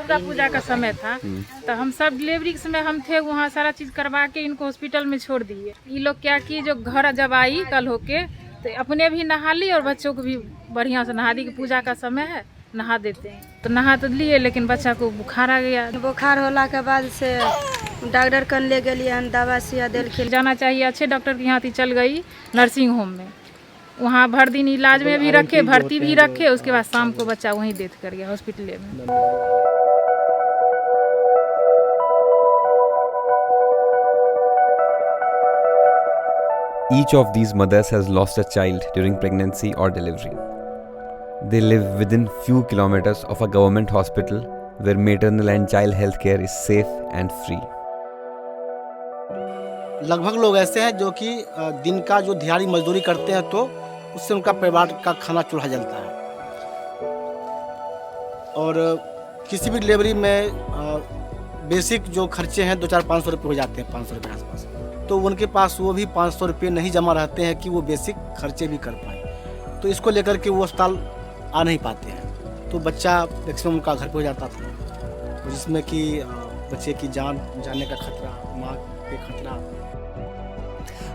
दुर्गा पूजा का समय था, तो हम सब डिलीवरी के समय हम थे वहाँ, सारा चीज़ करवा के इनको हॉस्पिटल में छोड़ दिए। ये लोग क्या किए, जो घर जब आई कल होके तो अपने भी नहा ली और बच्चों को भी बढ़िया से नहा दी, कि पूजा का समय है नहा देते हैं। तो नहा तो लिए, लेकिन बच्चा को बुखार आ गया। बुखार होला के बाद से डॉक्टर कन ले गए, दवा सुइया दिल जाना चाहिए, अच्छे डॉक्टर के यहाँ थी, चल गई नर्सिंग होम में, वहाँ भर दिन इलाज में भी रखे, भर्ती भी रखे, उसके बाद शाम को बच्चा वहीं डेथ कर गया हॉस्पिटल में। Each of these mothers has lost a child during pregnancy or delivery. They live within few kilometers of a government hospital where maternal and child health care is safe and free. लगभग लोग ऐसे हैं जो कि दिन का जो दिहाड़ी मजदूरी करते हैं तो उससे उनका परिवार का खाना चूल्हा जलता है, और किसी भी डिलीवरी में बेसिक जो खर्चे हैं 200-500 रुपये हो जाते हैं, 500 रुपये आसपास। तो उनके पास वो भी 500 रुपये नहीं जमा रहते हैं कि वो बेसिक खर्चे भी कर पाए, तो इसको लेकर के वो अस्पताल आ नहीं पाते हैं। तो बच्चा मैक्सिमम उनका घर पे हो जाता था, जिसमें कि बच्चे की जान जाने का खतरा, माँ के खतरा।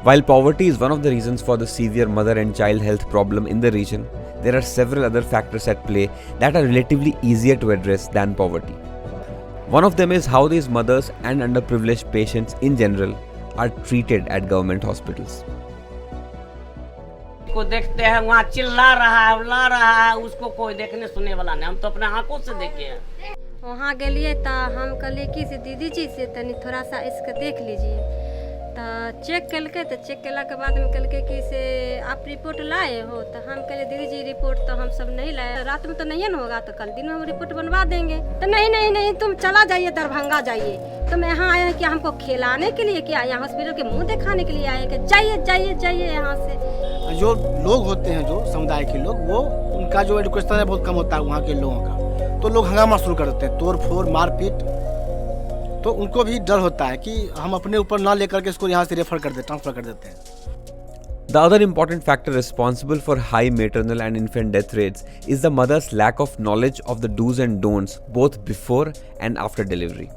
While poverty is one of the reasons for the severe mother and child health problem in the region, there are several other factors at play that are relatively easier to address than poverty. One of them is how these mothers and underprivileged patients in general are treated at government hospitals. को देखते हैं वहाँ चिल्ला रहा है, उल्ला रहा है, उसको कोई देखने सुनने वाला नहीं। हम तो अपने आंखों से देखे हैं। वहाँ गलिए तो हम कहलिए कि से दीदी जी से तनी थोड़ा सा इसका देख लीजिए, तो चेक करके, तो चेक करला के बाद में कहलके कि से आप रिपोर्ट लाए हो, तो हम कहले दीदी जी रिपोर्ट तो हम सब नहीं लाए, रात में तो नहीं ना होगा, तो कल दिन में हम रिपोर्ट बनवा देंगे। तो नहीं तुम चला जाइए, दरभंगा जाइए। तो मैं यहाँ आया कि हमको खिलाने के लिए क्या, यहाँ हॉस्पिटल के मुंह दिखाने के लिए आए कि जाइए यहाँ से। जो लोग होते हैं, जो समुदाय के लोग, वो उनका जो एजुकेशन है बहुत कम होता है वहाँ के लोगों का, तो लोग हंगामा शुरू कर देते हैं, तोड़ फोड़ मारपीट। तो उनको भी डर होता है कि हम अपने ऊपर ना लेकर के इसको यहाँ से रेफर कर देते, ट्रांसफर कर देते हैं। The other important factor responsible for high maternal and infant death rates is the mother's lack of knowledge of the do's and don'ts both before and after delivery.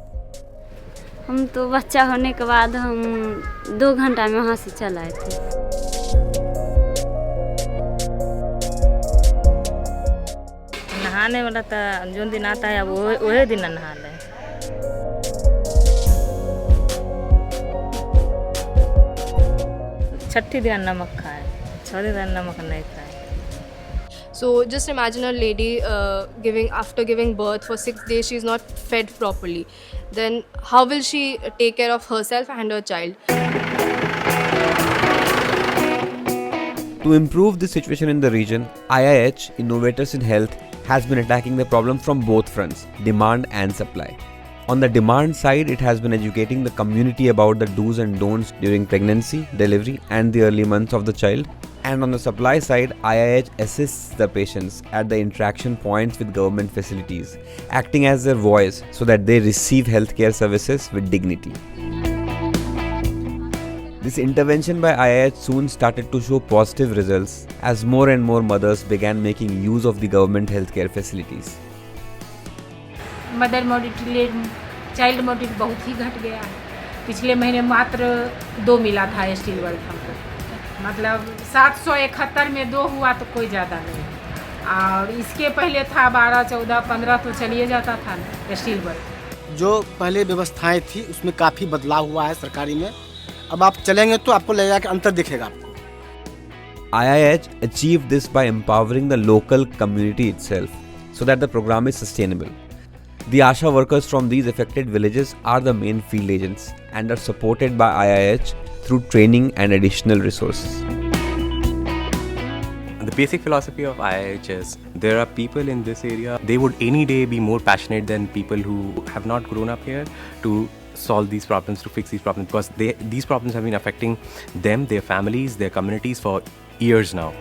हम तो बच्चा होने के बाद हम 2 घंटा में वहाँ से चल आए थे। नहाने वाला तो जो दिन आता है वही दिन नहा ले। छठी दिन नमक खाए, 6 दिन नमक नहीं खाए। So just imagine a lady after giving birth for 6 days, she is not fed properly. Then how will she take care of herself and her child? To improve the situation in the region, IIH, Innovators in Health, has been attacking the problem from both fronts, demand and supply. On the demand side, it has been educating the community about the do's and don'ts during pregnancy, delivery and the early months of the child. And on the supply side, IIH assists the patients at the interaction points with government facilities, acting as their voice so that they receive healthcare services with dignity. This intervention by IIH soon started to show positive results as more and more mothers began making use of the government healthcare facilities. Mother mortality, child mortality बहुत ही घट गया है। पिछले महीने मात्र 2 मिला था steel world हमको, मतलब 771 में 2 हुआ तो कोई ज़्यादा नहीं, और इसके पहले था 12, 14, 15 तो चलिए जाता था स्टील वर्ल्ड। जो पहले व्यवस्थाएं थी उसमें काफ़ी बदलाव हुआ है सरकारी में। अब आप चलेंगे तो आपको लगेगा कि अंतर दिखेगा आपको। IIH achieved this by empowering the local community itself so that the program is sustainable. The ASHA workers from these affected villages are the main field agents and are supported by IIH through training and additional resources. The basic philosophy of IIH is there are people in this area, they would any day be more passionate than people who have not grown up here to solve these problems, to fix these problems, because these problems have been affecting them, their families, their communities for years now.